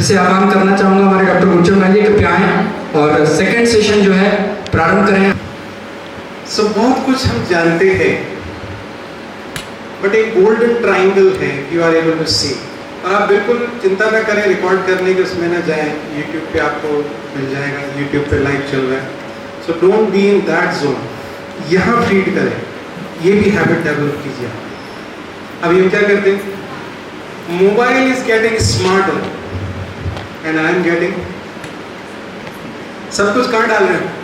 से आह्वान करना चाहूँगा हमारे डॉक्टर गुरचरण भाई जी कृपया आएं और सेकंड सेशन जो है प्रारंभ करें। बहुत कुछ हम जानते हैं, बट एक गोल्डन ट्राइंगल है, यू आर एबल टू सी। और आप बिल्कुल चिंता ना करें रिकॉर्ड करने के, उसमें ना जाएं, यूट्यूब पे आपको मिल जाएगा, यूट्यूब पे लाइव चल रहा है। So don't be in that zone, यहाँ फीड करें, ये भी हैबिट डेवलप कीजिए। अब ये क्या करते हैं, mobile is getting smarter and I am getting, सब कुछ कहाँ डाल रहे हैं।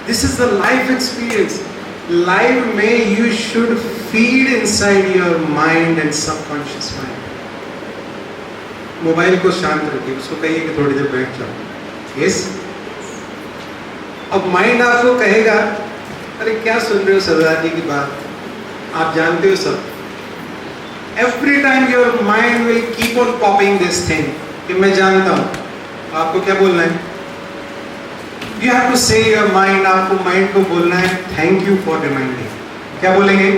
This is the life experience. Life में you should feed inside your mind and subconscious mind. Mobile को शांत रखिए, उसको कहिए कि थोड़ी देर बैठ जाओ। यस, अब माइंड आपको कहेगा अरे क्या सुन रहे हो सरदार जी की बात, आप जानते हो सब। Every time your mind will keep on popping this thing कि मैं जानता हूं। आपको क्या बोलना है, यू हैव टू से योर माइंड, आपको माइंड को बोलना है थैंक यू फॉर रिमाइंडिंग। क्या बोलेंगे,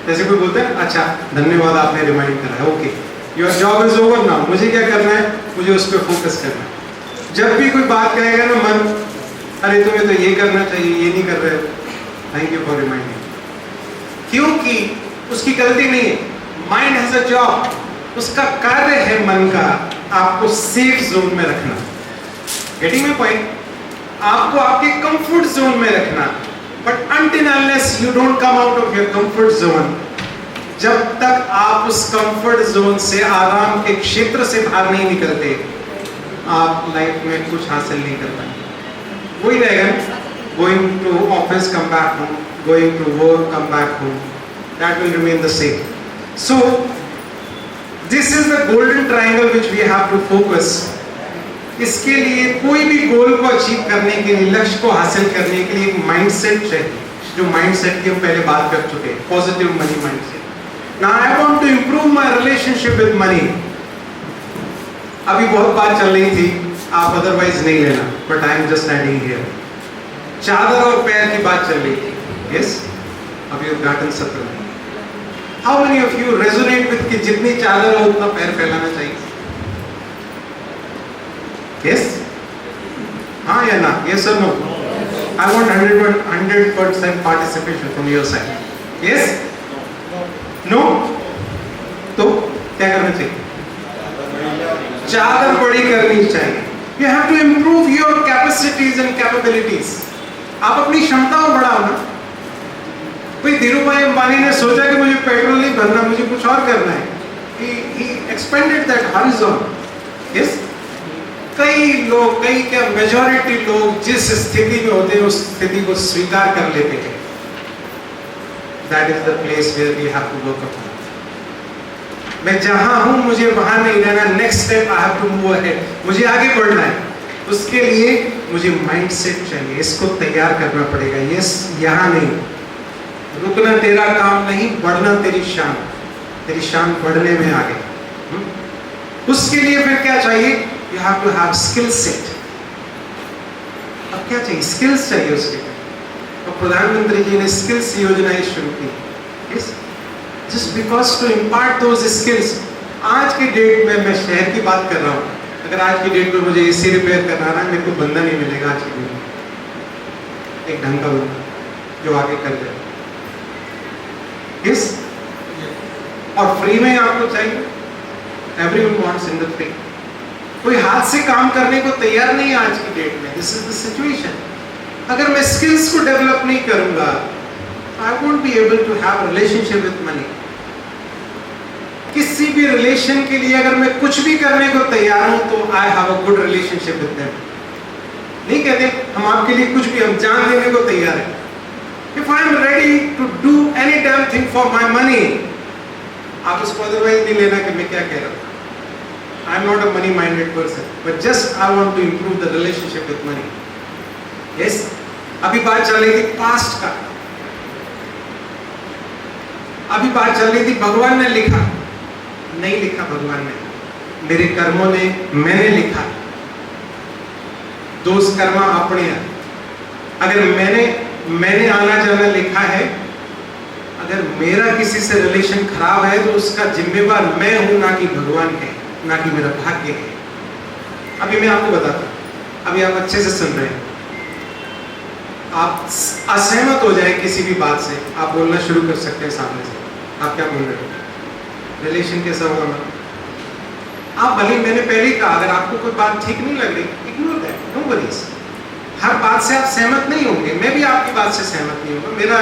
जैसे कोई बोलते हैं अच्छा धन्यवाद आपने रिमाइंड करा, okay your job is over now, मुझे क्या करना है, मुझे उस पर फोकस करना है। जब भी कोई बात कहेगा ना मन, अरे तुम्हें तो ये करना चाहिए, ये नहीं कर रहे हो, थैंक यू फॉर रिमाइंडिंग। क्योंकि उसकी गलती नहीं है, माइंड हैज अ जॉब, उसका कार्य है मन का आपको सेफ जोन में रखना। गेटिंग माय पॉइंट, आपको आपके कंफर्ट जोन में रखना। But until unless you don't come out of your comfort zone, जब तक आप उस कंफर्ट जोन से, आराम के क्षेत्र से बाहर नहीं निकलते, आप लाइफ में कुछ हासिल नहीं कर पाएंगे। वही रहेगा, going to office come back home, going to work come back home, that will remain the same. So this is the golden triangle which we have to focus. इसके लिए कोई भी गोल को अचीव करने के लिए, लक्ष्य को हासिल करने के लिए एक माइंडसेट चाहिए, जो माइंडसेट की हम पहले बात कर चुके हैं, positive money mindset. Now I want to improve my relationship with money. अभी बहुत बात चल रही थी, आप अदरवाइज नहीं लेना, but I am just adding here. चादर और पैर की बात चल रही थी, यस, अभी उद्घाटन सत्र में। How many of you resonate with कि जितनी चादर हो उतना पैर फैलाना चाहिए? यस, हाँ या ना, यस और no? I want 100% participation from your side. Yes, no? तो क्या करना चाहिए? चादर बड़ी करनी चाहिए। You have to improve your capacities and capabilities. आप अपनी क्षमताओं बढ़ाओ ना। भाई धीरूभाई अंबानी ने सोचा कि मुझे पेट्रोल नहीं भरना, मुझे कुछ और करना है। He expanded that horizon. Yes? कई लोग, कई क्या मेजॉरिटी लोग जिस स्थिति में होते हैं उस स्थिति को स्वीकार कर लेते हैं। That is the place where we have to work upon. मैं जहां हूं मुझे वहां नहीं रहना, next step I have to move ahead, मुझे आगे बढ़ना है। उसके लिए मुझे माइंडसेट चाहिए, इसको तैयार करना पड़ेगा। यस, यहाँ नहीं रुकना तेरा काम नहीं, बढ़ना तेरी शान बढ़ने में आगे। उसके लिए फिर क्या चाहिए? You have to have skill set. अब क्या चाहिए? स्किल्स चाहिए उसके लिए। और प्रधानमंत्री जी ने स्किल्स योजनाएं शुरू की, just because to impart those skills. आज के डेट में मैं शहर की बात कर रहा हूँ, अगर आज की डेट में मुझे एसी रिपेयर करना है, मेरे को बंदा नहीं मिलेगा आज की डेट में, एक ढंग का बंदा जो आगे कर जाए। यस, और फ्री में आपको चाहिए, everyone wants in the free. कोई हाथ से काम करने को तैयार नहीं है आज की डेट में। This is the situation. अगर मैं स्किल्स को डेवलप नहीं करूंगा, I won't be able to have relationship with money. किसी भी रिलेशन के लिए अगर मैं कुछ भी करने को तैयार हूं तो I have a good relationship with them. नहीं कहते हम आपके लिए कुछ भी, हम जान देने को तैयार है। If I am ready to do any damn thing for my money, आप उसको अदरवाइज नहीं लेना कि मैं क्या कह रहा हूं। I am not a money minded person, but just I want to improve the relationship with money. Yes, अभी बात चल रही थी पास्ट का, अभी बात चल रही थी भगवान ने लिखा, नहीं लिखा भगवान ने, मेरे कर्मों ने, मैंने लिखा। दोष कर्मा अपने। अगर मैंने आना जाना लिखा है, अगर मेरा किसी से रिलेशन खराब है तो उसका जिम्मेवार मैं हूं, ना कि भगवान है। ना कि मेरा भाग्य है। अभी मैं आपको बताता हूँ, अभी आप अच्छे से सुन रहे हैं, आप असहमत हो जाए किसी भी बात से, आप बोलना शुरू कर सकते हैं सामने से, आप क्या बोल रहे हो, रिलेशन कैसा हुआ ना, आप भले, मैंने पहले ही कहा, अगर आपको कोई बात ठीक नहीं लग रही, इग्नोर दैट, नो वरीज। हर बात से आप सहमत नहीं होंगे, मैं भी आपकी बात से सहमत नहीं होगा, मेरा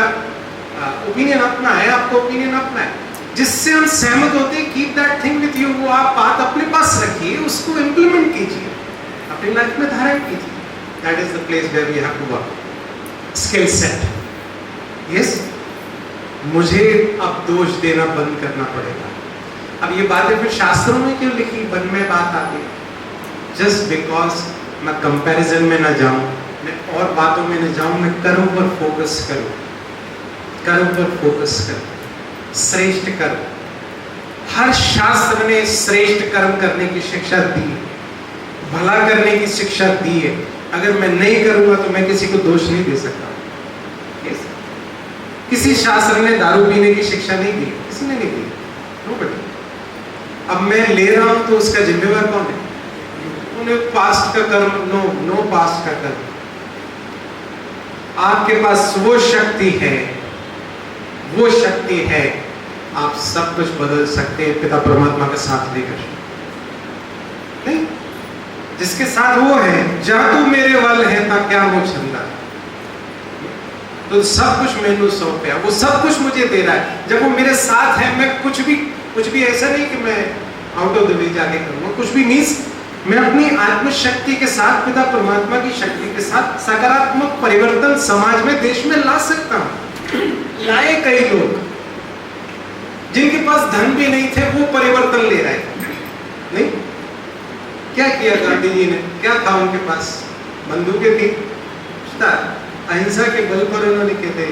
ओपिनियन अपना है, आपका ओपिनियन अपना है। जिससे हम सहमत होते हैं, keep that thing with you, वो आप बात अपने पास रखिए, उसको इम्प्लीमेंट कीजिए, अपनी लाइफ में धारण कीजिए। That is the place where we have to work. Skill set, yes, मुझे अब दोष देना बंद करना पड़ेगा। अब ये बातें फिर शास्त्रों में क्यों लिखी, मन में बात आती है, जस्ट बिकॉज मैं कंपैरिजन में ना जाऊं, मैं और बातों में ना जाऊं, मैं कर्म पर फोकस करूं, कर्म पर फोकस करूं, श्रेष्ठ कर्म। हर शास्त्र ने श्रेष्ठ कर्म करने की शिक्षा दी है, भला करने की शिक्षा दी है। अगर मैं नहीं करूंगा तो मैं किसी को दोष नहीं दे सकता। yes? किसी शास्त्र ने दारू पीने की शिक्षा नहीं दी, किसी ने नहीं दी, नोबडी। अब मैं ले रहा हूं तो उसका जिम्मेवार कौन है? उन्हें पास्ट का कर्म, नो पास्ट का कर्म। आपके पास वो शक्ति है, वो शक्ति है, आप सब कुछ बदल सकते हैं पिता परमात्मा का साथ लेकर। नहीं, जिसके साथ वो है, जहां तू मेरे वल है ता क्या मुझ छंदा, तो सब कुछ मैंने सौंपया, वो सब कुछ मुझे दे रहा है। जब वो मेरे साथ है, मैं कुछ भी ऐसा नहीं कि मैं आउट ऑफ द वे जाके करूंगा, कुछ भी मीन्स मैं अपनी आत्म शक्ति के साथ, पिता परमात्मा की शक्ति के साथ सकारात्मक परिवर्तन समाज में, देश में ला सकता हूं। लाए कई लोग, जिनके पास धन भी नहीं थे, वो परिवर्तन ले रहे हैं। नहीं, क्या किया गांधी जी ने, क्या था उनके पास? बंदूकें थी, अहिंसा के बल पर उन्होंने कहते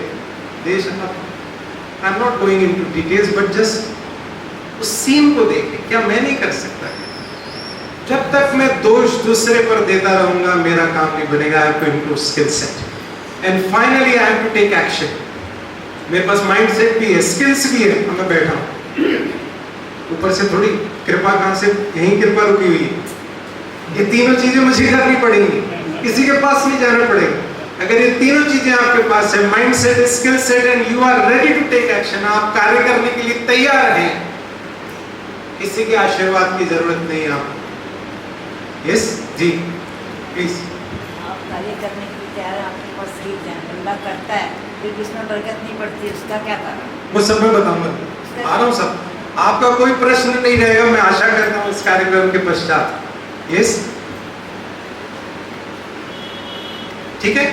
देश, आई am not going into details, but just उस सीन को देखें, क्या मैं नहीं कर सकता? जब तक मैं दोष दूसरे पर देता रहूंगा, मेरा काम नहीं बनेगा। I have to improve skill set and finally I have to take action. मेरे पास माइंड सेट भी है, स्किल्स भी है, मैं बैठा हूं, ऊपर से थोड़ी कृपा, कहां से, यही कृपा रुकी हुई है। ये तीनों चीजें मुझे करनी पड़ेंगी, किसी के पास नहीं जाना पड़ेगा। अगर ये तीनों चीजें आपके पास है, mind set, skill set and you are ready to take action, आप कार्य करने के लिए तैयार हैं, किसी के आशीर्वाद की जरूरत नहीं है आपको। Yes ji, please. आप कार्य करने के लिए तैयार हैं, आपके पास सीख है, अल्लाह करता है, फिर उसमें बरकत नहीं पड़ती, उसका क्या कारण? वो सब मैं बताऊंगा, आ रहा हूँ सब। आपका कोई प्रश्न नहीं रहेगा, मैं आशा करता हूँ इस कार्यक्रम के पश्चात। यस, ठीक है,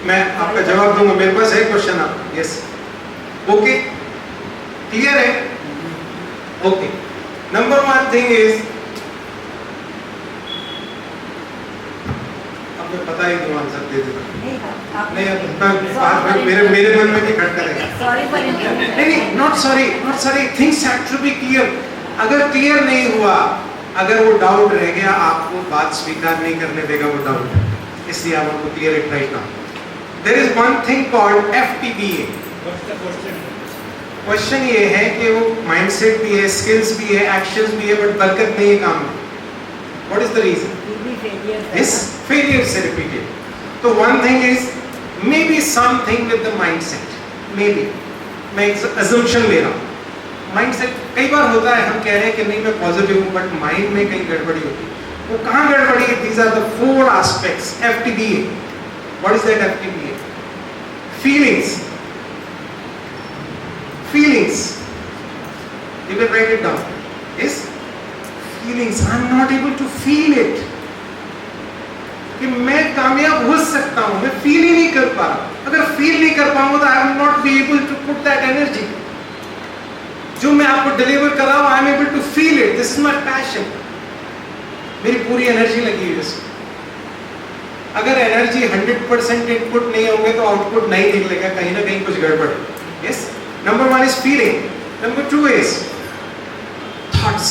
मैं आपका जवाब दूंगा। मेरे पास है क्वेश्चन आपका। यस, ओके, क्लियर है? Okay, number one thing is, आपको पता ही नहीं, आंसर दे देगा नहीं, अब मेरे मन में भी खटका रहेगा। सॉरी फॉर नहीं, not sorry, things have to be clear. अगर क्लियर नहीं हुआ, अगर वो डाउट रह गया, आपको बात स्वीकार नहीं करने देगा वो डाउट, इसलिए आप आपको clear it right now. There is one thing called FTBA। Question ये है कि वो माइंडसेट भी है, स्किल्स भी है, एक्शंस भी है, बट बरकत नहीं है काम में। What is the reason? Yes, failure से repeated. तो one thing is maybe something with the mindset. Maybe मैं एक assumption ले रहा हूँ। Mindset कई बार होता है, हम कह रहे हैं कि नहीं मैं पॉजिटिव हूँ, बट माइंड में कहीं गड़बड़ी होती है। वो कहाँ गड़बड़ी है? These are the 4 aspects. FTBA. What is that FTBA? Feelings. Feelings. You can write it down. Yes. Feelings. I'm not able to feel it. कि मैं कामयाब हो सकता हूं, मैं फील ही नहीं कर पा रहा। अगर फील नहीं कर पाऊंगा तो I will not be able to put that energy. जो मैं आपको डिलीवर कर रहा हूं, I am able to feel it, this is my passion, मेरी पूरी एनर्जी लगी हुई है इसमें। अगर एनर्जी 100% इनपुट नहीं होंगे तो आउटपुट नहीं निकलेगा, कहीं ना कहीं कुछ गड़बड़ है। Yes, number 1 is feeling, number 2 is thoughts.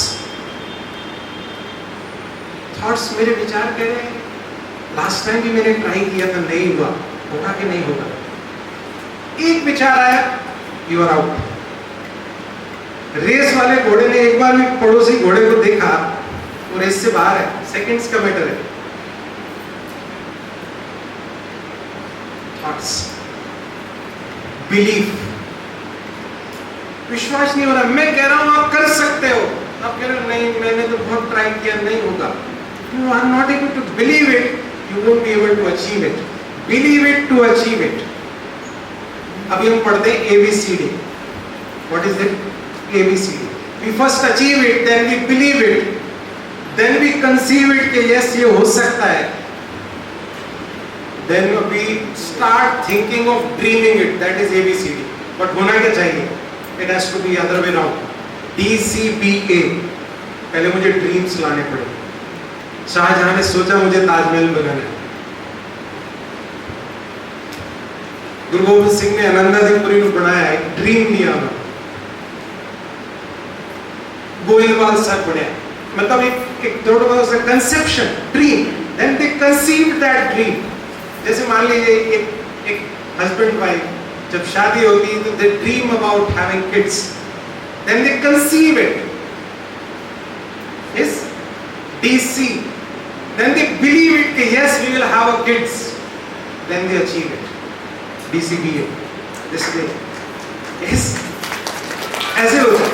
Thoughts मेरे विचार कह रहे हैं, लास्ट टाइम भी मैंने ट्राई किया था, नहीं हुआ, होगा कि नहीं होगा। एक विचार आया, यू आर आउट। रेस वाले घोड़े ने एक बार भी पड़ोसी घोड़े को देखा और इससे बाहर है, सेकंड्स का मैटर है। थॉट्स, बिलीफ, विश्वास नहीं हो रहा, मैं कह रहा हूं आप कर सकते हो, आप कह रहे हो नहीं मैंने तो बहुत ट्राई किया, नहीं होगा। You are not able to believe it, you won't be able to achieve it. Believe it to achieve it. अभी हम पढ़ते हैं ABCD। What is it? ABCD। We first achieve it, then we believe it, then we conceive it कि yes ये हो सकता है, then we start thinking of dreaming it, that is ABCD। but होना क्या चाहिए? it has to be other way round, DCBA। पहले मुझे ड्रीम्स लाने पड़े। शाहजहां ने सोचा मुझे ताजमहल बनाना है, गुरु गोविंद सिंह ने आनंदादीपुरी को बनाया, एक ड्रीम दिया उन्होंने, गोइलवाल साहब बनाया, मतलब एक थोड़ा सा conception, dream, then they conceived that dream। जैसे मान लीजिए एक हस्बैंड वाइफ जब शादी होती है तो they dream about having kids, then they conceive it, yes, DC, then they believe it कि yes we will have a kids, then they achieve it, DCBA, this way, yes, ऐसे होता है।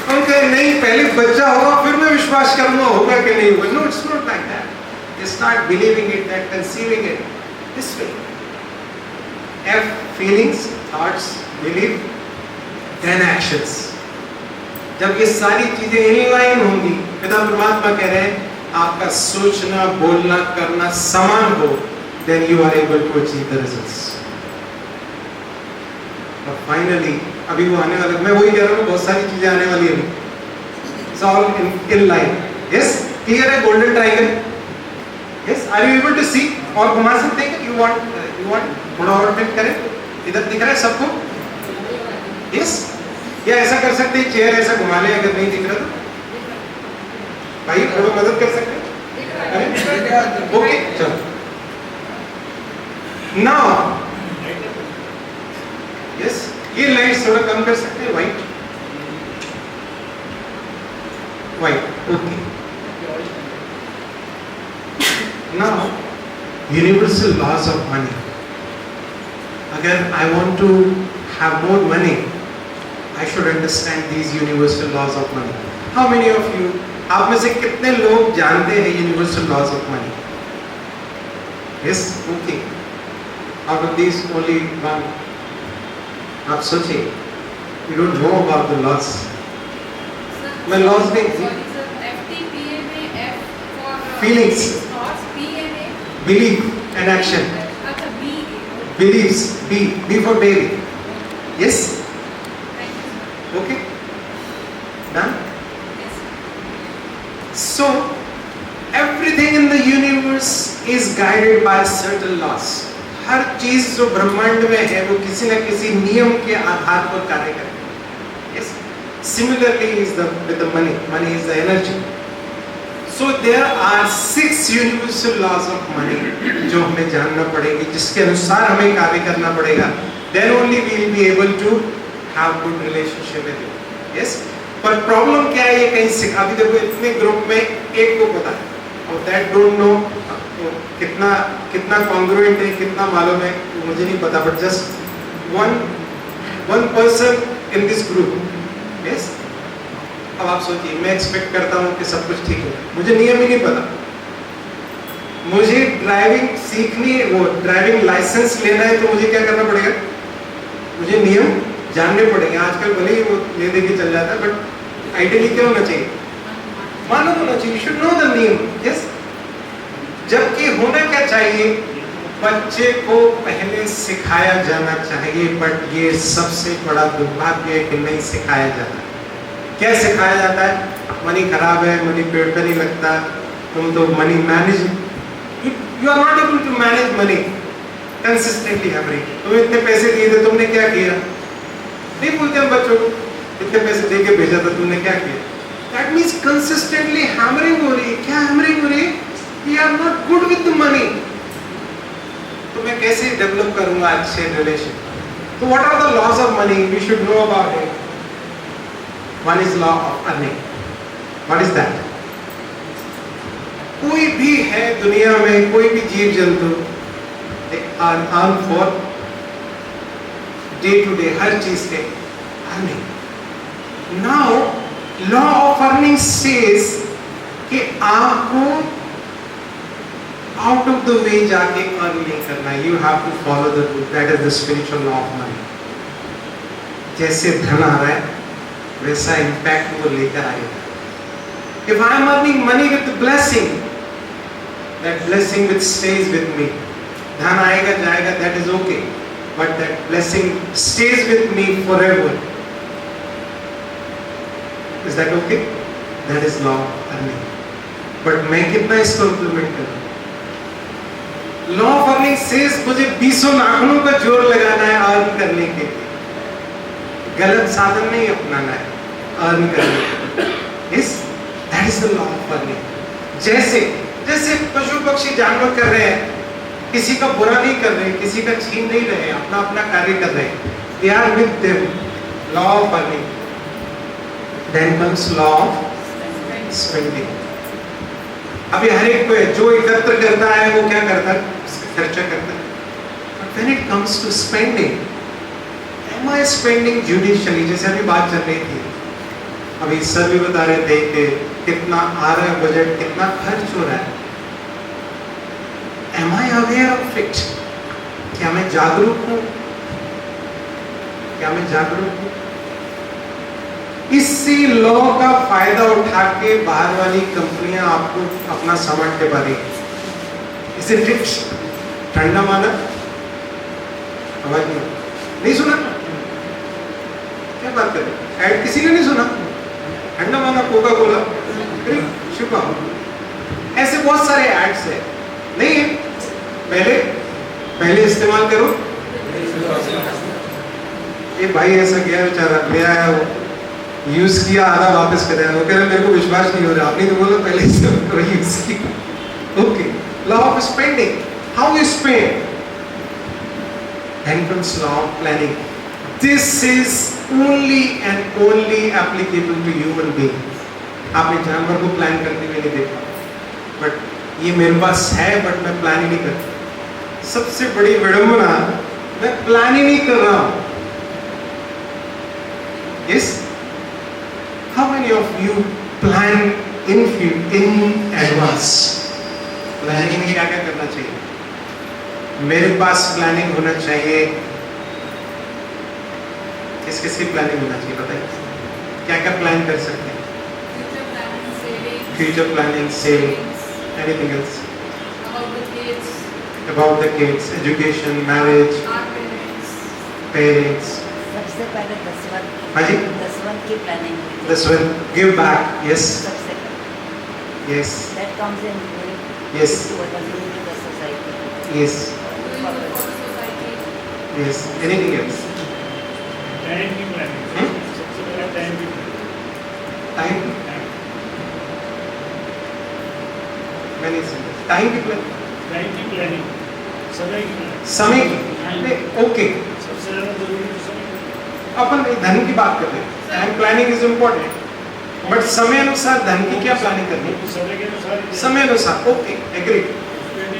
हम कहें नहीं पहले बच्चा होगा फिर मैं विश्वास करूंगा होगा कि नहीं होगा, no it's not like that. You start believing it, that conceiving it this way। F, feelings, thoughts, belief, then actions। जब ये सारी चीजें इन लाइन होंगी, पिता परमात्मा कह रहे हैं आपका सोचना, बोलना, करना समान हो, then you are able to achieve the results। और फाइनली अभी वो आने वाला, मैं वही कह रहा हूँ बहुत सारी चीजें आने वाली है, it's all in line। yes, clear है golden triangle? yes, are you able to see? और घुमा सकते हैं? you want थोड़ा और फिट करें, इधर दिख रहा है सबको? yes, या ऐसा कर सकते हैं, चेयर ऐसा घुमा ले अगर नहीं दिख रहा तो भाई थोड़ा मदद कर सकते हैं? ओके चलो। नाउ यस, ये लाइट्स थोड़ा कम कर सकते हैं, wait okay. Now universal laws of money, अगर I want to have more money, I should understand these universal laws of money। How many of you, आप में से कितने लोग जानते हैं universal laws of money? Yes, okay। Out of these only one। आप सोचिए, you don't know about the laws। मैं laws नहीं, FTPA में F for feelings, thoughts, PA में belief and action। अच्छा B Beliefs, B for baby। Yes, okay, done। So everything in the universe is guided by certain laws। हर चीज जो ब्रह्मांड में है वो किसी न किसी नियम के आधार पर कार्य करती है। Yes, similarly is with the money is the energy। So there are 6 universal laws of money जो हमें जानना पड़ेगी, जिसके अनुसार हमें कार्य करना पड़ेगा। Then only we will be able to have good relationship with you। Yes, पर प्रॉब्लम क्या है, ये कहीं से अभी देखो इतने ग्रुप में एक को पता है और that don't know कितना congruent है, कितना मालूम है मुझे नहीं पता, but just one person in this group। Yes, अब आप सोचिए, मैं एक्सपेक्ट करता हूँ कि सब कुछ ठीक है, मुझे नियम ही नहीं पता, मुझे ड्राइविंग सीखनी, वो ड्राइविंग लाइसेंस लेना है तो मुझे क्या करना पड़ेगा, मुझे नियम जानने पड़ेंगे। आजकल भले ही वो ले दे के चल जाता है, बट आइडियली क्या होना चाहिए, मालूम होना चाहिए, शुड नो द नियम। यस, जबकि होना क्या चाहिए, बच्चे को पहले सिखाया जाना चाहिए, बट ये सबसे बड़ा दुर्भाग्य है कि नहीं सिखाया जाता। क्या सिखाया जाता है, मनी खराब है, मनी पेट पे नहीं लगता, तुम तो money manage, you are not able to manage money consistently. Hammering, तुम्हें इतने पैसे दिए थे, तुमने क्या किया, नहीं बोलते हम बच्चों को, इतने पैसे दे के भेजा था, तुमने क्या किया। दैट मीन्स कंसिस्टेंटली हैमरिंग हो रही है। क्या हैमरिंग हो रही है, we are not good with the money. तो मैं कैसे डेवलप करूंगा अच्छे रिलेशन। तो what are the laws of money, we should know about it. One is law of earning। What is that? कोई भी है दुनिया में, कोई भी जीव जंतु, earn for day to day, हर चीज के earning. Now law of earning says कि आपको आउट ऑफ द वे जाके अर्न नहीं करना है, you have to follow the rule, that is the spiritual law of money. जैसे धन आ रहा है वैसा इंपैक्ट वो लेकर आएगा। If I am earning money with the blessing, that blessing which stays with me, धन आएगा जाएगा, that is okay, but that blessing stays with me forever. Is that okay? That is law of earning. But मैं कितना इसको implement करूँ? Law of earning says मुझे 20 नाखूनों का जोर लगाना है अर्न करने के लिए, गलत साधन नहीं अपनाना है अर्न करने के लिए। That is the law of earning. जैसे जैसे पशु पक्षी जानवर कर रहे हैं, किसी का बुरा नहीं कर रहे, किसी का छीन नहीं रहे, अपना अपना कार्य कर रहे हैं, they are with them, law of earning. Then comes law of spending. अभी हर एक को है, जो एकत्र करता है वो क्या करता है, उसका खर्चा करता है। But when it comes to spending, am I spending judicially? जैसे अभी बात चल रही थी, अभी सर भी बता रहे थे कि कितना आ रहा है बजट, कितना खर्च हो रहा है। Am I aware of it? क्या मैं जागरूक हूँ? क्या मैं जागरूक हूँ? इसी लॉ का फायदा उठा के बाहर वाली कंपनियां आपको अपना सामान के बारे इसे ठंडा माना आवाज नहीं सुना? क्या बात कर रहे? ऐड किसी ने नहीं सुना? ठंडा माना कोका कोला, शुक्र, ऐसे बहुत सारे एड्स है, नहीं है? पहले इस्तेमाल करो। ये भाई ऐसा गया बेचारा, ले आया वो यूज किया, आधा वापस कर वो कह रहा मेरे को विश्वास नहीं हो रहा, आपने तो बोला पहले इस्तेमाल करो, यूज किया। Okay, law of spending, how you spend, then comes law of planning. This is only and only applicable to human being. आपने जानवर को प्लान करते हुए नहीं देखा, बट ये मेरे पास है बट मैं प्लान ही नहीं करता। सबसे बड़ी विडंबना, मैं प्लान ही नहीं कर रहा हूँ। Yes? How many of you plan in advance? Planning में क्या क्या करना चाहिए? मेरे पास प्लानिंग होना चाहिए। किस किस की प्लानिंग होना चाहिए बताइए? क्या क्या प्लान कर सकते हैं? Future planning, savings, anything else? About the kids, education, marriage, parents. सबसे पहले 10 हाँ जी? 10 की planning. This will give back. Yes. सबसे पहले। Yes. That comes in Yes. what are doing to the society. Yes. Yes. Anything else? Time की planning, सबसे पहले time की Time. Many things. Time की प्लानिंग। टाइम की प्लानिंग, समय की प्लानिंग, समय की। ओके। सबसे ज़्यादा जरूरी तो समय की। अपन धन की बात कर रहे हैं। Time planning is important, but समय अनुसार धन की क्या प्लानिंग करनी है? समय के अनुसार ही- समय अनुसार। Okay, agree.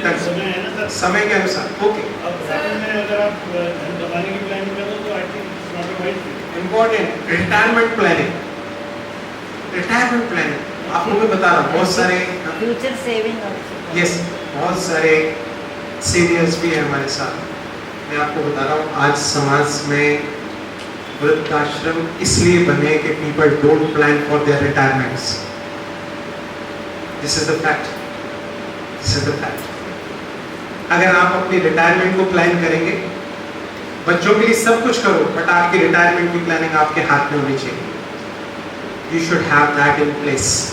समय है ना सर। समय के अनुसार। ओके, अब रात में अगर आप धन कमाने की प्लानिंग करो तो I think not a wise thing. Important. Retirement planning. Retirement planning आपको मैं बता रहा हूँ, बहुत सारे फ्यूचर सेविंग ऑल्सो। यस, बहुत सारे सीनियर्स भी हैं हमारे साथ। मैं आपको बता रहा हूँ, आज समाज में वृद्धाश्रम इसलिए बने कि people don't plan for their retirements. This is the fact. This is the fact. अगर आप अपनी रिटायरमेंट को प्लान करेंगे, बच्चों के लिए सब कुछ करो, बट आपकी रिटायरमेंट की प्लानिंग आपके हाथ में होनी चाहिए। You should have that in place.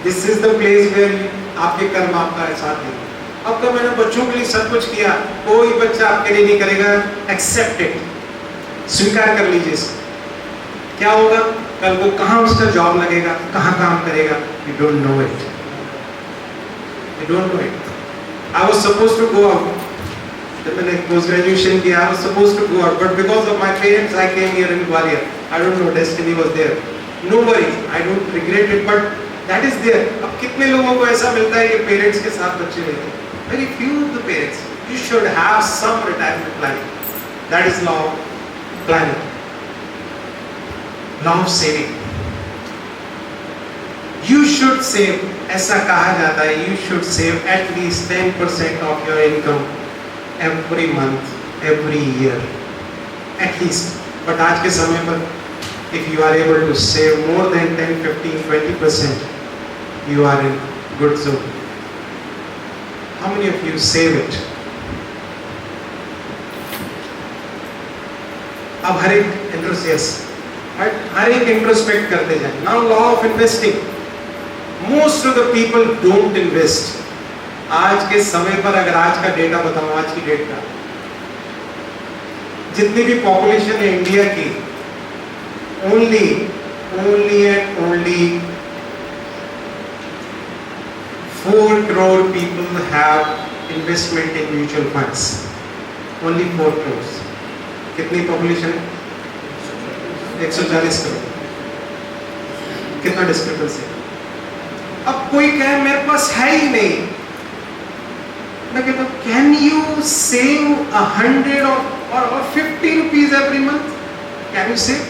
This is the place where आपके कर्म आपका साथ देंगे। अब तो मैंने बच्चों के लिए सब कुछ किया, कोई बच्चा आपके लिए नहीं करेगा। Accept it. स्वीकार कर लीजिए इसको। क्या होगा? कल को कहाँ उसका जॉब लगेगा, कहाँ काम करेगा? You don't know it. You don't know it. I was supposed to go out. जब मैंने पोस्ट ग्रेजुएशन किया, I was supposed to go out, but because of my parents, I came here in Gwalior. I don't know, destiny was there. No worries, I don't regret it, but that is there. अब कितने लोगों को ऐसा मिलता है कि parents के साथ बच्चे रहते हैं? Very few the parents. You should have some retirement planning. That is law of planning, law of saving. You should save. ऐसा कहा जाता है you should save at least 10% of your income every month, every year, at least. But आज के समय पर if you are able to save more than 10, 15, 20%, you are in good zone. How many of you save it? अब हर एक introspect, हर एक introspect करते जाए. Now law of investing. Most of the people don't invest. आज के समय पर अगर आज का डेटा बताऊं, आज की डेट का, जितनी भी पॉपुलेशन है इंडिया की, only and only 4 crore people have investment in mutual funds. Only 4 crores. कितनी पॉपुलेशन है? 140 करोड़. कितना डिस्क्रिपेंसी? अब कोई कहे मेरे पास है ही नहीं. मैं कहता हूँ can you save 100 or 50 rupees every month? Can you save?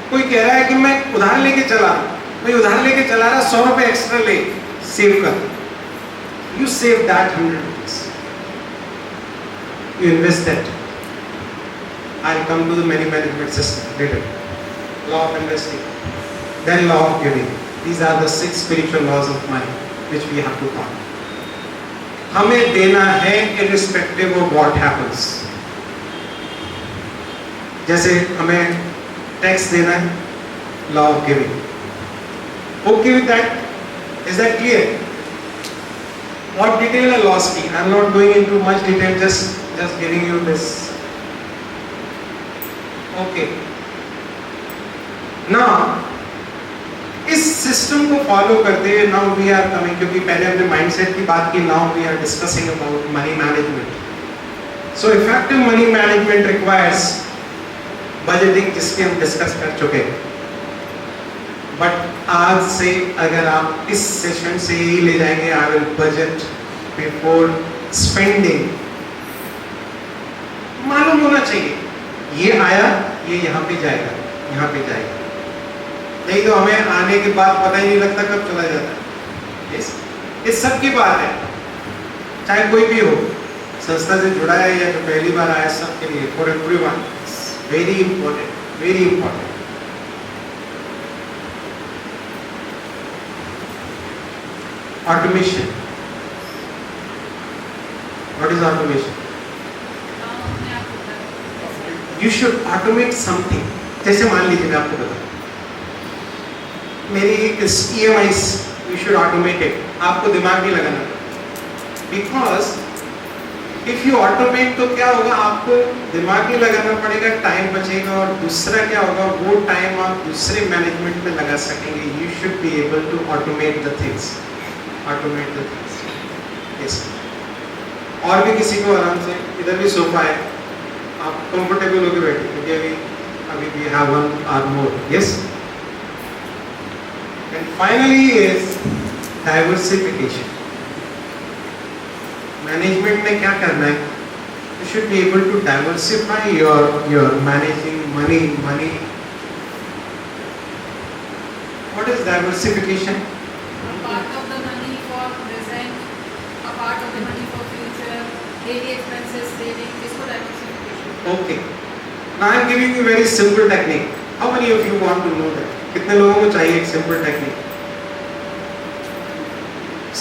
कोई कह रहा है कि मैं उधार लेके चला रहा 100 रुपए एक्स्ट्रा ले सेव कर. You save that 100 rupees. You invest that. I'll come to the money management system later. Law of investing, then law of giving. These are the 6 spiritual laws of money which we have to follow. हमें देना है irrespective of what happens. जैसे हमें tax देना है, law of giving. Okay with that? Is that clear? What detail I lost? I am not going into much detail, just giving you this. Okay. Now, इस system को follow करते हुए now we are coming, क्योंकि पहले हमने mindset की बात की, now we are discussing about money management. So effective money management requires budgeting, जिसके हम डिस्कस कर चुके हैं. बट आज से अगर आप इस सेशन से ही ले जाएंगे, I will budget before spending. मालूम होना चाहिए ये आया, ये यहाँ पे जाएगा, यहाँ पे जाएगा. नहीं तो हमें आने के बाद पता ही नहीं लगता कब चला जाता है. इस सब की बात है, चाहे कोई भी हो, संस्था से जुड़ा है या जो पहली बार आया, सबके लिए, for everyone. Very important, very important. Automation. What is automation? You should automate something. जैसे मान लीजिए मैं आपको बताऊं, मेरी EMIs, you should automate it. आपको दिमाग नहीं लगाना, because if you automate तो क्या होगा, आपको दिमाग नहीं लगाना पड़ेगा, टाइम बचेगा. और दूसरा क्या होगा, वो टाइम आप दूसरे मैनेजमेंट में लगा सकेंगे. You should be able to automate the things. Yes. और भी किसी को आराम से, इधर भी सोफा है, आप कंफर्टेबल होकर बैठे, क्योंकि अभी we have 1 hour more. Yes. And finally is diversification. Management में क्या करना है? You should be able to diversify your managing money. What is diversification? A part of the money for present, a part of the money for future, daily expenses, saving. इसको diversification. Okay. Now I am giving you very simple technique. How many of you want to know that? कितने लोगों को चाहिए एक simple technique?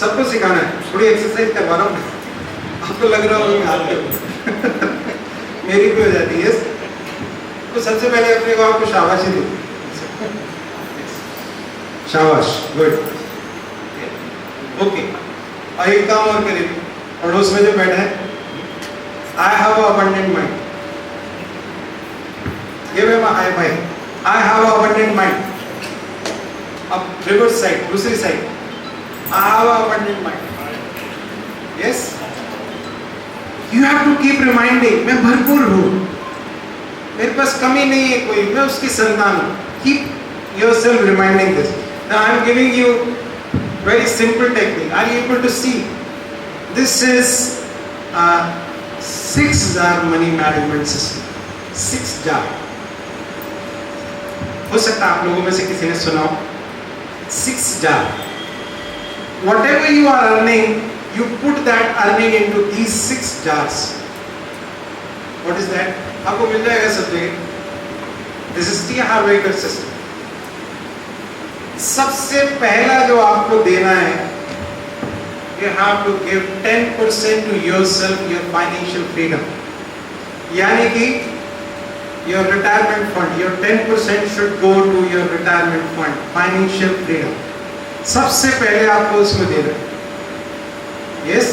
सबको सिखाना है. थोड़ी एक्सरसाइज करवा रहा हूँ. आपको लग रहा होगा आपको मेरी भी हो जाती है. तो सबसे पहले अपने को आपको शाबाशी दो. शाबाश, गुड. ओके. और एक काम और करिए, पड़ोस में जो बैठा है, आई हैव अबंडेंट माइंड. ये मैं हाय भाई, आई हैव अबंडेंट माइंड. अब रिवर्स साइड, दूसरी side, I have abundant mind. Yes. You have to keep reminding, मैं भरपूर हूँ, मेरे पास कमी नहीं है कोई, मैं उसकी संतान हूँ. Keep yourself reminding this. Now I am giving you very simple technique. Are you able to see? This is 6 jar money management system. 6 jar. हो सकता है आप लोगों में से किसी ने सुना हो 6 jar. Whatever you are earning, you put that earning into these 6 jars. What is that? आपको मिल जाएगा सब जगह. This is T. Harv Eker system. सबसे पहला जो आपको देना है, you have to give 10% to yourself, your financial freedom. यानी कि your retirement fund, your 10% should go to your retirement fund, financial freedom. सबसे पहले आपको उसमें देना है. Yes?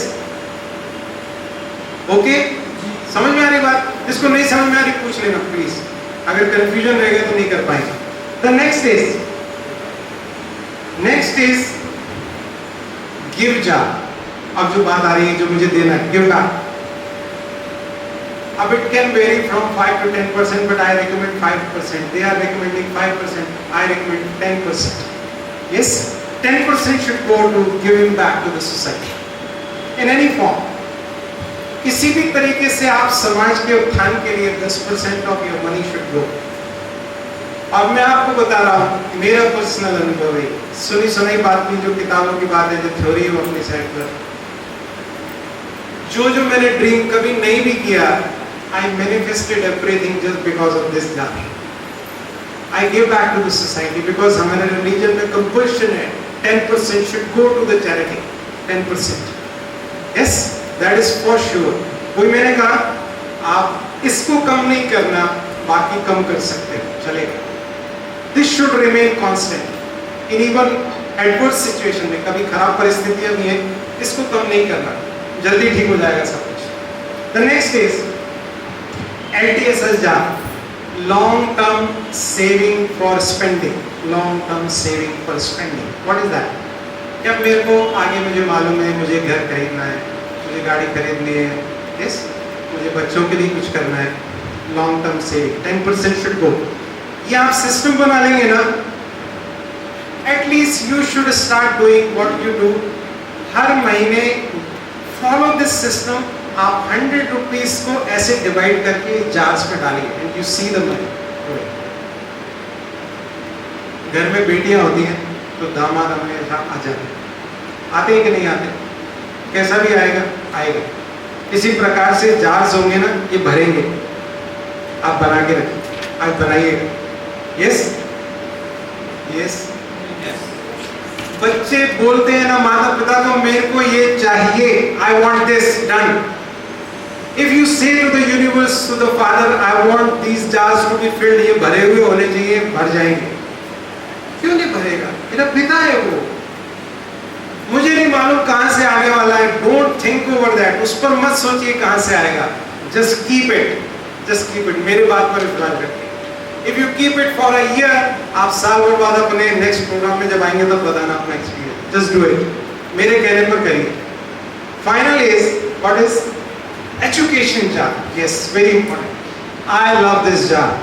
Okay? समझ में आ रही बात? जिसको नहीं समझ में आ रही पूछ लेना प्लीज. अगर कंफ्यूजन रहेगा तो नहीं कर पाएंगे. The next is give jar. अब जो बात आ रही है जो मुझे देना है, give back. अब it can vary from 5 to 10%, but I recommend 5%. They are recommending 5%. I recommend 10%. Yes, 10% should go to giving back to the society in any form. किसी भी तरीके से आप समाज के उत्थान के लिए 10% of your money should go. अब मैं आपको बता रहा हूँ मेरा पर्सनल अनुभव है. सुनी सुनाई बात नहीं, जो किताबों की बात है, जो थ्योरी है वो अपनी साइड पर. जो मैंने ड्रीम कभी नहीं भी किया, I manifested everything just because of this jar. I give back to the society because हमारे रिलीजन में कंपल्शन है 10% should go to the charity. 10%. Yes, that is for sure. कोई मैंने कहा आप इसको कम नहीं करना, बाकी कम कर सकते हो, चलेगा. This should remain constant in even adverse situation में. कभी खराब परिस्थितियां भी हैं, इसको कम नहीं करना, जल्दी ठीक हो जाएगा सब कुछ. The next is LTSS jar, long term saving for spending. Long term saving for spending. What is that? जब मेरे को आगे मुझे मालूम है मुझे घर खरीदना है, मुझे गाड़ी खरीदनी है, yes, मुझे बच्चों के लिए कुछ करना है, long term saving 10% should go. ये आप सिस्टम बना लेंगे ना, at least you should start doing what you do. हर महीने फॉलो दिस सिस्टम. आप 100 रुपीज को ऐसे डिवाइड करके जार्स में डालिए and you see the money. घर में बेटियां होती हैं तो दामाद हमेशा आ जाते हैं. आते हैं कि नहीं आते? कैसा भी आएगा आएगा. इसी प्रकार से जार्स होंगे ना, ये भरेंगे. आप बना के रखें, आप बनाइएगा. Yes yes. बच्चे बोलते हैं ना माता पिता को, मेरे को ये चाहिए, I want this done. If you say to the universe, to the father, I want these jars to be filled, ये भरे हुए होने चाहिए, भर जाएंगे. क्यों नहीं भरेगा? मेरा पिता है वो. मुझे नहीं मालूम कहां से आने वाला है. Don't think over that. उस पर मत सोचिए कहां से आएगा. Just keep it, just keep it. मेरे बात पर विश्वास रखिए. If you keep it for a year, आप साल भर बाद अपने नेक्स्ट प्रोग्राम में जब आएंगे तब बताना अपना एक्सपीरियंस. Just do it. मेरे कहने पर करिए. Final is what is education jar. Yes, very important. I love this jar.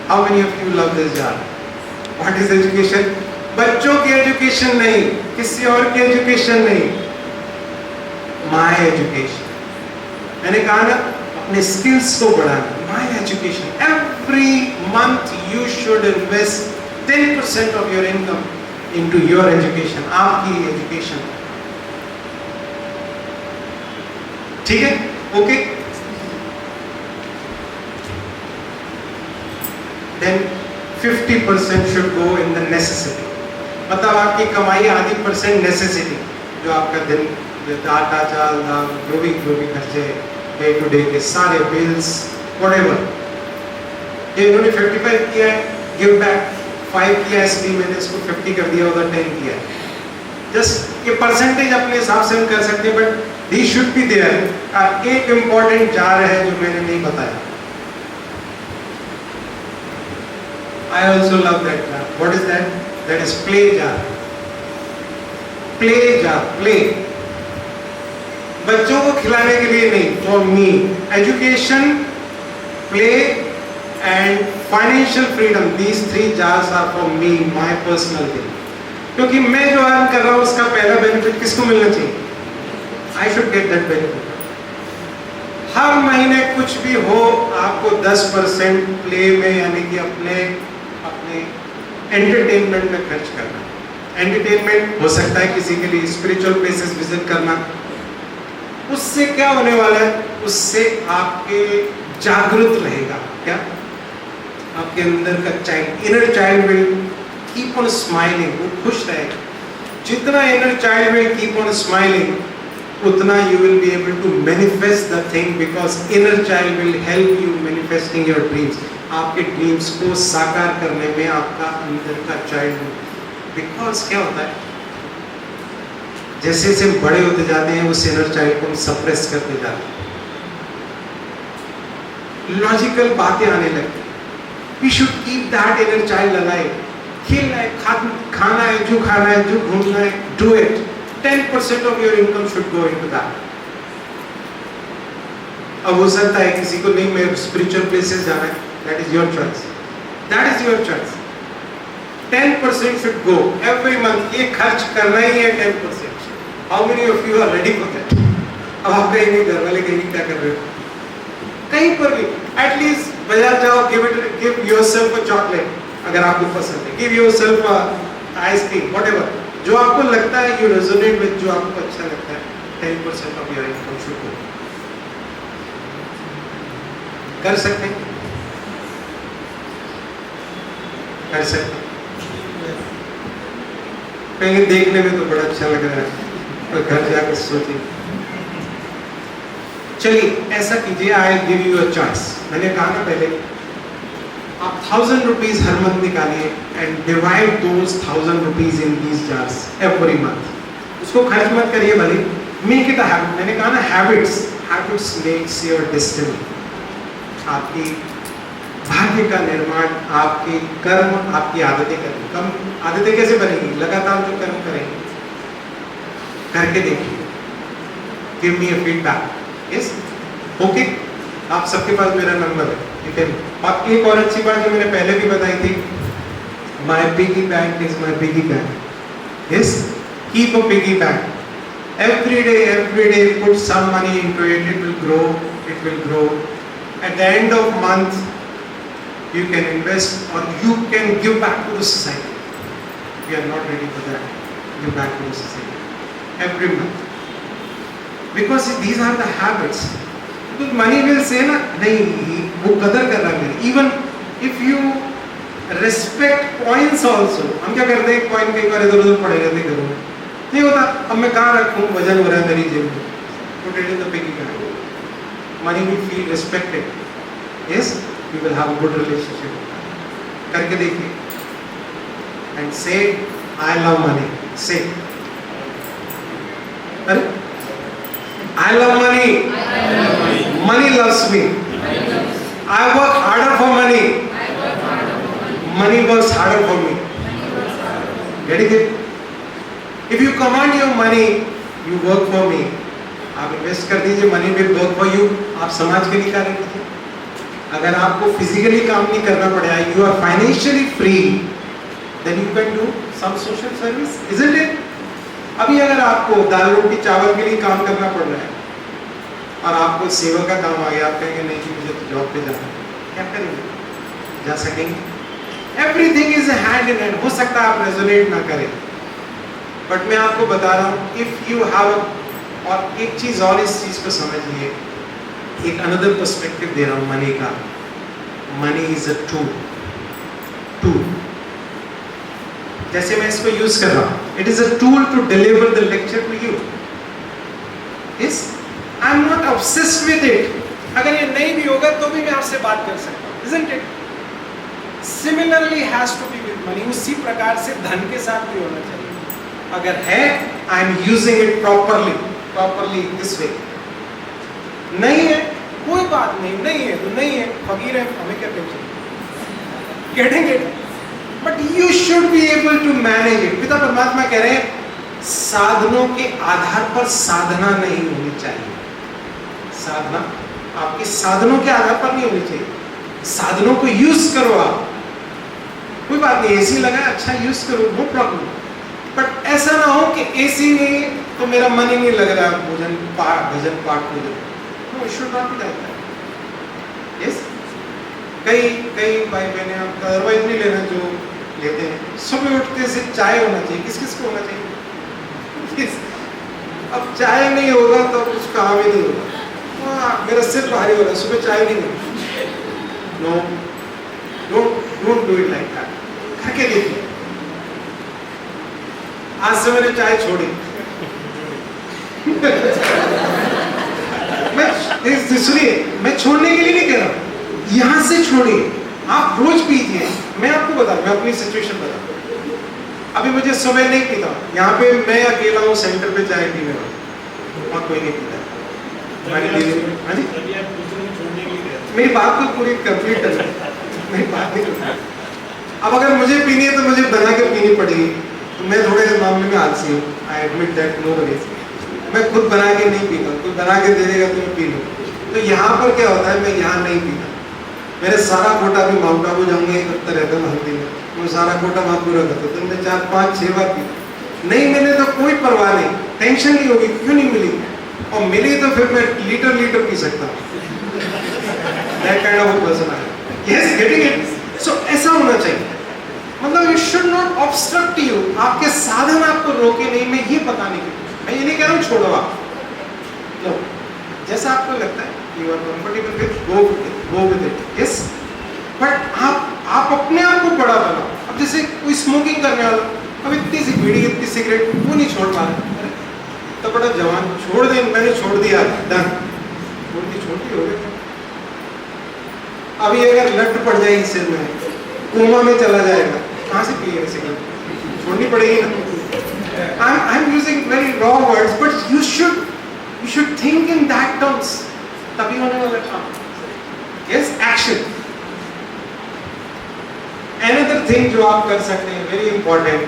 How many of you love this jar? What is education? बच्चों की एजुकेशन नहीं, किसी और की एजुकेशन नहीं, माय एजुकेशन. मैंने कहा ना, अपने स्किल्स को बढ़ाना. My education. Every month you should invest 10% of your income into your education. आपकी एजुकेशन. ठीक है? Okay. Then 50% should go in the necessity. मतलब आपकी कमाई आधी % नेसेसिटी, जो आपका दिन, जो आटा चाल दाल, जो भी खर्चे डे टू डे के सारे बिल्स, व्हाटएवर. ये इन्होंने 55 किया है, गिव बैक 5 किया, इसलिए मैंने इसको 50 कर दिया, उधर 10 किया. जस्ट ये परसेंटेज अपने हिसाब से हम कर सकते हैं, but they should be there. एक इम्पॉर्टेंट जार है जो मैंने नहीं बताया. I also love that jar. What is that? That is play jar. Play jar. Play. बच्चों को खिलाने के लिए नहीं, for me. Education, play and financial freedom, these 3 jars are for me, my personal thing. क्योंकि मैं जो अर्न कर रहा हूं उसका पहला बेनिफिट किसको मिलना चाहिए? I should get that benefit. हर महीने कुछ भी हो आपको 10% प्ले में यानी कि अपने एंटरटेनमेंट में खर्च करना। एंटरटेनमेंट हो सकता है किसी के लिए स्पिरिचुअल प्लेसेस विजिट करना। उससे क्या होने वाला है? उससे आपके जागृत रहेगा क्या? आपके अंदर का child, inner child will keep on smiling, वो खुश रहेगा। जितना inner child will keep on smiling, उतना you will be able to manifest the thing, because inner child will help you manifesting your dreams. आपके ड्रीम्स को साकार करने में आपका अंदर का चाइल्ड, बिकॉज क्या होता है जैसे जैसे बड़े होते जाते हैं उस इनर चाइल्ड को हम सप्रेस करते जाते हैं, लॉजिकल बातें आने लगती। We should keep that inner child alive. खेलना है, खाना है, जो खाना है, जो घूमना है, do it. 10% of your income should go into that. अब हो सकता है किसी को नहीं, मैं स्पिरिचुअल प्लेसेस जाना है, that is your choice. That is your choice. 10% should go every month. ये खर्च करना ही है 10%. How many of you are ready for that? अब आप कहेंगे घर वाले कहेंगे क्या कर रहे हो? कहीं पर भी एटलीस्ट बाजार जाओ, give yourself a chocolate अगर आपको पसंद है, give yourself a ice cream, whatever. जो आपको लगता है you resonate with, जो आपको अच्छा लगता है, 10% of your income should go. कर सकते हैं? कर सकते हैं। कहीं देखने में तो बड़ा अच्छा लग रहा है, पर घर जाकर सोचिए। चलिए ऐसा कीजिए, I give you a choice. मैंने कहा ना पहले, आप 1000 रुपीज हर मंथ निकालिए and divide those 1000 rupees in these jars every month. उसको खर्च मत करिए भले, मेक इट अ हैबिट। मैंने कहा ना हैबिट्स मेक्स योर डेस्टिनी। आपकी भाग्य का निर्माण आपके कर्म, आपकी आदतें करेंगे। कम आदतें कैसे बनेंगी? लगातार जो कर्म करेंगे, करके देखिए, give me a feedback. Yes, okay, आप सबके पास मेरा नंबर है, ठीक है। और एक और अच्छी बात जो मैंने पहले भी बताई थी, my piggy bank is my piggy bank. Yes, keep a piggy bank. every day put some money into it, it will grow. At the end of month you can invest or you can give back to the society. We are not ready for that. Give back to the society every month, because these are the habits. Because money will say ना, नहीं वो कदर कर रहा है मेरी। Even if you respect coins also, हम क्या करते हैं, coin कई बार इधर उधर पड़े रहते घरों में, नहीं होता, अब मैं कहाँ रखूँ, वजन हो रहा है मेरी जेब में, put it in the piggy bank. Money will feel respected. Yes, you will have a good relationship. करके देखिए and say I love money. Say, अरे I love money. Money loves me. I work harder for money. Money works harder for me. Getting it? If you command your money, you work for me. आप invest कर दीजिए, money will work for you. आप समाज के लिए कार्य कीजिए। अगर आपको फिजिकली काम नहीं करना पड़ेगा, you are financially free, then you can do some social service, isn't it? अभी अगर आपको दाल रोटी चावल के लिए काम करना पड़ रहा है और आपको सेवा का काम आ गया, आप कहेंगे नहीं कि मुझे तो जॉब पे जाना है, क्या करेंगे? जा सकेंगे? Everything is hand in hand. हो सकता है आप रेजोनेट ना करें, बट मैं आपको बता रहा हूँ, इफ यू हैव, और एक चीज और इस चीज को समझिए, एक अनदर पर्सपेक्टिव दे रहा हूँ मनी का। Money is a tool. जैसे मैं इसको यूज कर रहा हूँ, it is a tool to deliver the lecture to you. Yes, I am not obsessed with it. अगर ये नहीं भी होगा तो भी मैं आपसे बात कर सकता हूँ, isn't it? Similarly has to be with money. उसी प्रकार से धन के साथ भी होना चाहिए। अगर है, I am using it properly this way. नहीं है, कोई बात नहीं, नहीं है तो नहीं है, फकीर है, हमें क्या tension? Getting it? But you should be able to manage it. पिता परमात्मा कह रहे हैं, साधनों के आधार पर साधना नहीं होनी चाहिए। साधना आपके साधनों के आधार पर नहीं होनी चाहिए। साधनों को यूज करो आप, कोई बात नहीं, एसी लगा अच्छा यूज करो, नो प्रॉब्लम, बट ऐसा ना हो कि एसी नहीं तो मेरा मन ही नहीं लग रहा भजन पाठ पूजन, no it should not be like that. Yes, कई भाई बहने आप अदरवाइज नहीं लेना जो लेते हैं, सुबह उठते से चाय होना चाहिए, किस किस को होना चाहिए? अब चाय नहीं होगा तो कुछ काम ही नहीं होगा। मेरा सिर भारी हो रहा है, सुबह चाय नहीं होगी, no don't do it like that, करके देखिए। आज से मैंने चाय छोड़ी। मैं सुनिए, मैं छोड़ने के लिए नहीं कह रहा, यहां से छोड़िए, आप रोज पीजिए। मैं आपको बता, मैं अपनी सिचुएशन बता, अभी मुझे सुबह नहीं पीता, यहाँ पे मैं अकेला हूँ सेंटर पे चाय पीने वाला, और कोई नहीं पीता। मेरी बात को पूरी कंप्लीट कर, मेरी बात नहीं करता। अब अगर मुझे पीनी है तो मुझे बना के पीनी पड़ेगी, तो मैं थोड़े से मामले में आलसी हूँ, I admit that, no worries. मैं खुद बना के नहीं पीता, कोई बना के दे देगा तो मैं पी लूँ। तो यहाँ पर क्या होता है, मैं यहाँ नहीं पीता, मेरे सारा कोटा भी माउंट आबू जाऊंगा, एक हफ्ता रहता हूँ हल्दी में, मैं सारा कोटा वहाँ पूरा करता हूँ, तो मैं 4, 5, 6 बार पी। नहीं मिले तो कोई परवाह नहीं, टेंशन नहीं होगी क्यों नहीं मिली, और मिली तो फिर मैं लीटर पी सकता हूँ। That kind of a person I am. Yes, getting it? So ऐसा होना चाहिए, मतलब it should not obstruct you, आपके साधन आपको रोके नहीं। मैं ये बताने की, मैं ये नहीं कह रहा हूँ छोड़ो आप, नो, जैसा आपको लगता है you are comfortable with, go with it, yes, but आप अपने आप को बड़ा बनाओ। अब जैसे कोई स्मोकिंग करने वाला, अब इतनी सी बीड़ी, इतनी सिगरेट, वो नहीं छोड़ पा रहा, तो बड़ा जवान छोड़ दे, मैंने छोड़ दिया, डन, छोड़ती हो गई। अभी अगर लट पड़ जाएगी सिर में, कोमा में चला जाएगा, कहाँ से पिएगा सिगरेट, छोड़नी पड़ेगी ना। I am using very raw words, but you should think in that terms, तभी होने वाला काम। Yes, action. Another thing जो आप कर सकते हैं, very important,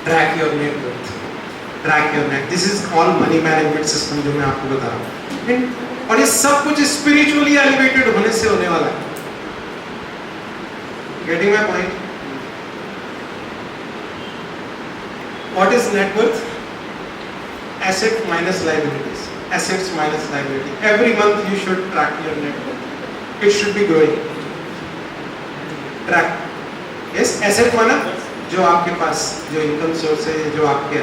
track your net worth, track your net, this is all money management system जो मैं आपको बता रहा हूँ, और ये सब कुछ spiritually elevated होने से होने वाला है। Getting my point? What is net worth? Asset minus liabilities, assets minus liability. Every month you should track your net worth, it should be growing, track। Yes, asset माना जो आपके पास जो इनकम सोर्स है, जो आपके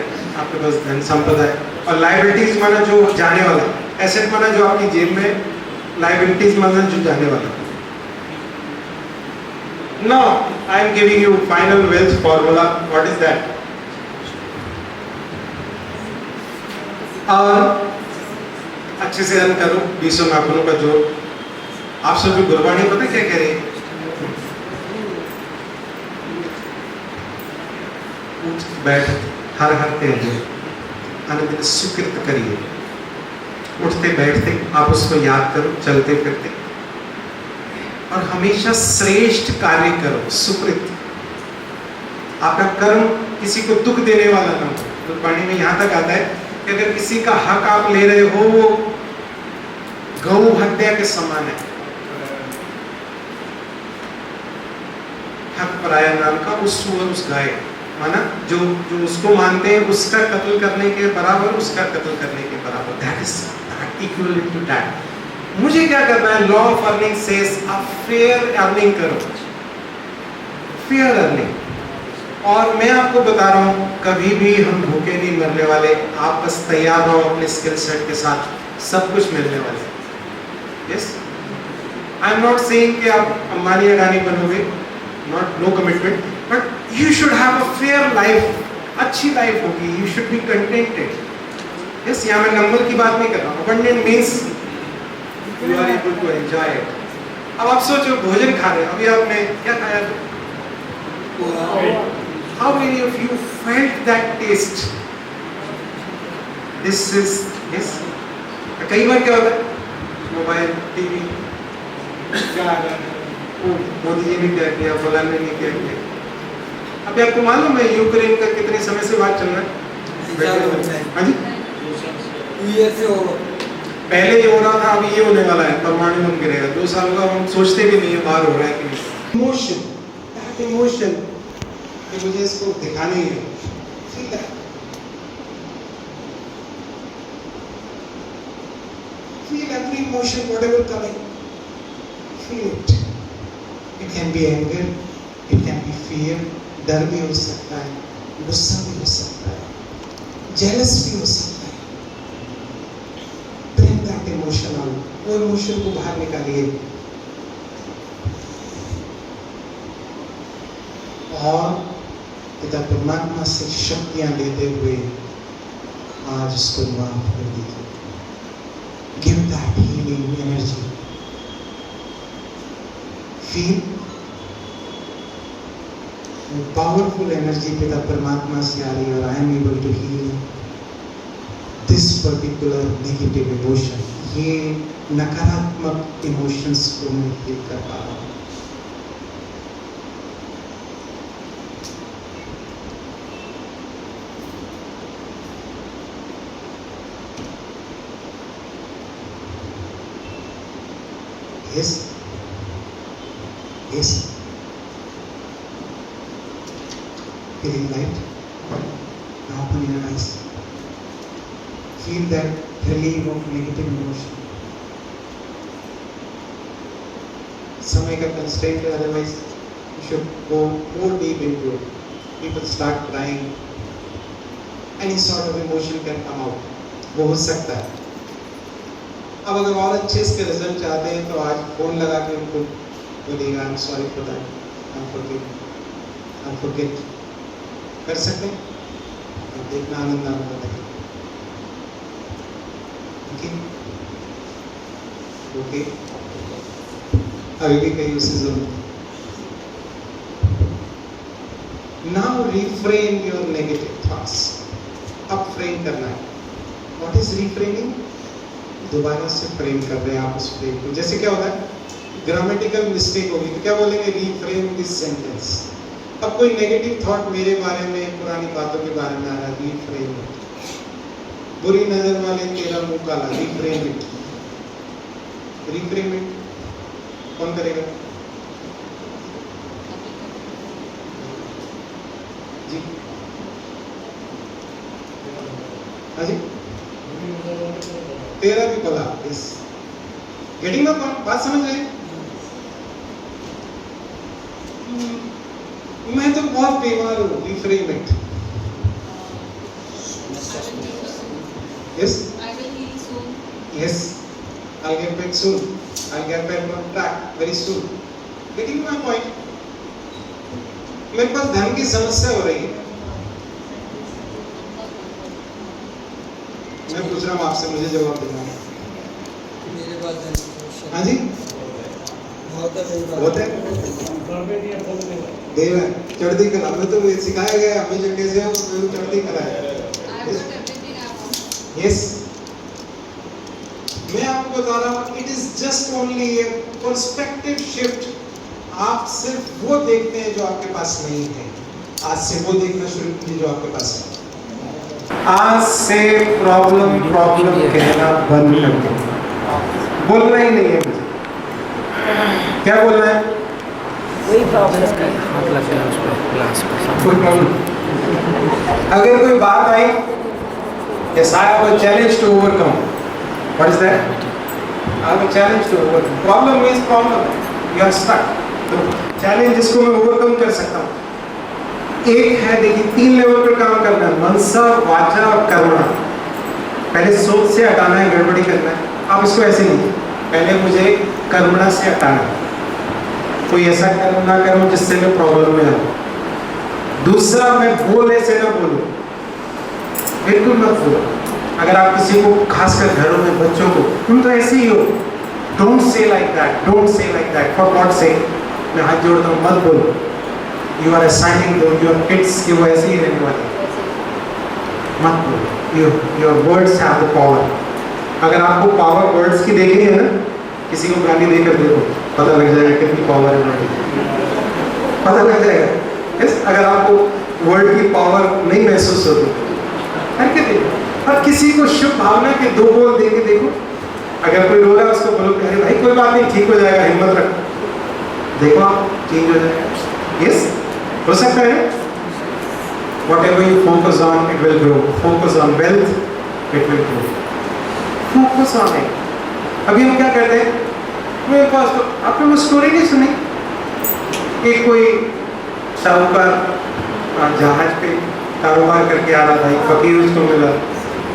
पास धन संपदा है, और लायबिलिटीज माना जो जाने वाला है। एसेट माना जो आपकी जेब में, लायबिलिटीज माना जो जाने वाला है। Now I am giving you final wealth formula, what is that? और अच्छे से अर्न करो, 20 नाखूनों का जोड़। आप सब जो गुरबानी पता क्या कह रही है? बैठ हर तेज आनंद सुकृत करिए, उठते बैठते आप उसको याद करो, चलते फिरते, और हमेशा श्रेष्ठ कार्य करो, सुकृत। आपका कर्म किसी को दुख देने वाला ना हो। गुरबाणी में यहाँ तक आता है कि अगर किसी का हक आप ले रहे हो, वो गौ हत्या के समान है। हक पराया नाम का, उस सुअर उस गाय माना जो उसको मानते हैं, उसका कत्ल करने के बराबर, उसका कत्ल करने के बराबर, that is equivalent to that. मुझे क्या करना है? लॉ ऑफ अर्निंग सेज आप फेयर अर्निंग करो, फेयर अर्निंग। और मैं आपको बता रहा हूँ, कभी भी हम भूखे नहीं मरने वाले, आप बस तैयार रहो अपने स्किल सेट के साथ, सब कुछ मिलने वाले। Yes, I am not saying कि आप अंबानी अडानी बनोगे, not, no commitment, but you should have a fair life, अच्छी लाइफ होगी, you should be contented। yes, यहाँ मैं नंबर की बात नहीं कर रहा हूँ, abundant means you are able to enjoy it। अब आप सोचो, भोजन खा रहे हैं, अभी आपने क्या खाया? How many of you felt that taste? This is, yes, कई बार क्या होता है, मोबाइल, टीवी, मोदी जी ने क्या किया, फलाने ने क्या किया। अभी आपको मालूम है यूक्रेन का कितने समय से बात चल रहा है? हाँ जी, 2 ईयर से होगा। पहले ये हो रहा था, अभी ये होने वाला है, परमाणु बम गिरेगा। 2 साल का हम सोचते भी नहीं है बाहर हो रहा है कि नहीं। इमोशन, दैट इमोशन कि मुझे इसको दिखाना ही है। Feel that, feel every emotion, whatever coming, feel it. It can be anger, it can be fear, डर भी हो सकता है, गुस्सा भी हो सकता है, jealous भी हो सकता है। Bring that emotion out, वो इमोशन को बाहर निकालिए और पिता परमात्मा से शक्तियां लेते हुए आज उसको माफ कर दीजिए। Give that healing energy. Feel powerful energy पिता परमात्मा से आ रही है और I am able to heal this particular negative emotion. ये नकारात्मक emotions को मैं heal कर पा रहा हूँ। Yes. Yes. Feeling light. Now open your eyes. Feel that relief of negative emotion. समय का constraint है, otherwise you should go more deep into it. People start crying. Any sort of emotion can come out. वो हो सकता है। अब अगर और अच्छे इसके रिजल्ट चाहते हैं तो आज फोन लगा के उनको बोलिएगा I am sorry for that, I forget कर सकते हैं। अब देखना आनंद आनंद है। ओके ओके, अभी भी कहीं उसे जरूरत है। Now refrain your negative thoughts. अब फ्रेम करना है। What is reframing? दोबारा से फ्रेम कर रहे हैं आप उस फ्रेम को। जैसे क्या होता है, ग्रामेटिकल मिस्टेक होगी तो क्या बोलेंगे? Reframe this sentence. अब कोई नेगेटिव थॉट मेरे बारे में, पुरानी बातों के बारे में आ रहा है, रीफ्रेम इट। बुरी नजर वाले तेरा मुंह काला, रीफ्रेम इट। रीफ्रेम इट कौन करेगा? जी हाँ जी, तेरा भी भला। इस गेटिंग द पॉइंट, बात समझ रहे? मैं तो बहुत बीमार हूँ, reframe it. Yes I will heal soon. Yes, I'll get back soon, I'll get back on track very soon. Getting my point. मेरे पास धन की समस्या हो रही है, मैं पूछ रहा हूँ आपसे, मुझे जवाब देना है। मेरे पास हाँ जी, बहुत होता है। देव है, चढ़ती कला। हमें तो सिखाया गया, हमें जो कैसे हो चढ़ती कला है। I have got everything I want. Yes, मैं आपको बता रहा हूँ, it is just only A perspective shift. आप सिर्फ वो देखते हैं जो आपके पास नहीं है। आज से वो देखना शुरू कीजिए जो आपके पास है। आज से प्रॉब्लम प्रॉब्लम कहना बंद कर दो। बोलना ही नहीं है मुझे। क्या बोलना है? वही प्रॉब्लम है। कोई प्रॉब्लम। अगर कोई बात आई, yes, I have a challenge to overcome. What is that? I have a challenge to overcome. Problem means problem. You are stuck. तो challenge जिसको मैं overcome कर सकता हूँ। एक है, देखिए 3 लेवल पर काम करना है, मनसा, वाचा और कर्मणा। पहले सोच से हटाना है, गड़बड़ी करना है। आप इसको ऐसे नहीं, पहले मुझे कर्मणा से हटाना है। कोई ऐसा कर्म ना करूं जिससे मैं प्रॉब्लम में आऊं। दूसरा, मैं बोले से ना बोलूं, बिल्कुल मत बोलो। अगर आप किसी को, खासकर घरों में बच्चों को, तुम तो ऐसे ही हो, don't say like that, don't say like that, for God sake. मैं हाथ जोड़ता हूँ, मत बोलो। You are assigning your kids कि वो ऐसे ही रहने वाले, मत बोलो। Your words have the power. अगर आपको पावर वर्ड्स की देखनी है ना, किसी को गाली देकर देखो, पता लग जाएगा कितनी पावर है वर्ड की। पता लग जाएगा। यस, अगर आपको वर्ड की पावर नहीं महसूस होती, करके देखो। और किसी को शुभ भावना के 2 बोल देके देखो, अगर कोई रो रहा है उसको बोलो कि अरे भाई कोई बात नहीं, ठीक हो जाएगा, हिम्मत रख, देखो आप चेंज हो जाएगा। यस, हो सकता है। Whatever you focus on, it will grow. Focus on wealth, it will grow. Focus on it. अभी हम क्या करते हैं, मेरे पास तो आपने वो स्टोरी नहीं सुनी कि कोई साहूकार जहाज पे कारोबार करके आ रहा था, एक फकीर उसको मिला,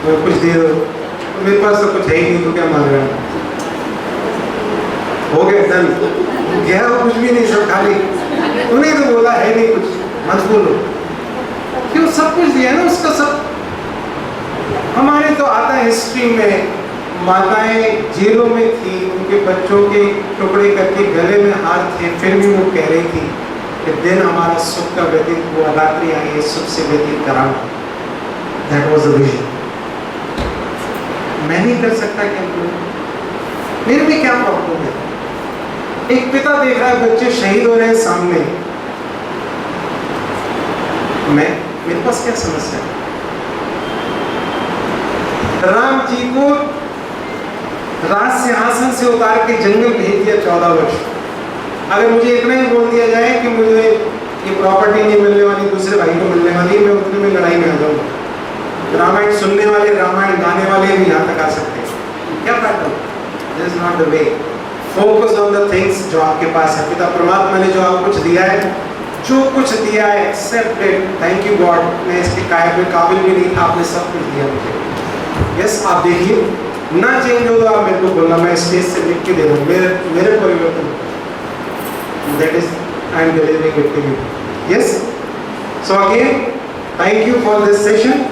वो कुछ दे दो, तो मेरे पास तो कुछ है ही नहीं, तो क्या मांग रहा है, हो गया डन, गया वो कुछ भी नहीं, सब खाली, उन्हें तो बोला है नहीं कुछ, मत बोलो, क्यों सब कुछ दिया ना उसका सब। हमारे तो आता है हिस्ट्री में, माताएं जेलों में थी, उनके बच्चों के टुकड़े करके गले में हार थे, फिर भी वो कह रही थी कि दिन हमारा सुख का व्यतीत हुआ, रात्रि आई है सुख से व्यतीत कराना। That was the vision. मैं नहीं कर सकता क्या करूं? मेरे में क्या प्रॉब्लम है? एक पिता देख रहा है बच्चे शहीद हो रहे हैं सामने, मेरे पास क्या समस्या है? राम जी को राज सिंहासन से उतार के जंगल भेज दिया 14 वर्ष। अगर मुझे इतना ही बोल दिया जाए कि मुझे ये प्रॉपर्टी नहीं मिलने वाली, दूसरे भाई को मिलने वाली, मैं उतने में लड़ाई में आ जाऊंगा। रामायण सुनने वाले, रामायण गाने वाले भी यहाँ तक आ सकते हैं। क्या फायदा? This is not the way. Focus on the things जो आपके पास है। पिता परमात्मा ने जो आपको कुछ दिया है, जो कुछ दिया है, accept it. Thank you God, मैं इसके काबिल भी नहीं था, आपने सब कुछ दिया मुझे। यस, आप देखिए, ना चेंज हो तो आप मेरे को बोलना, मैं स्टेज से लिख के दे रहा हूँ, मेरे परिवर्तन। That is I am delivering it to you. Yes, so again thank you for this session.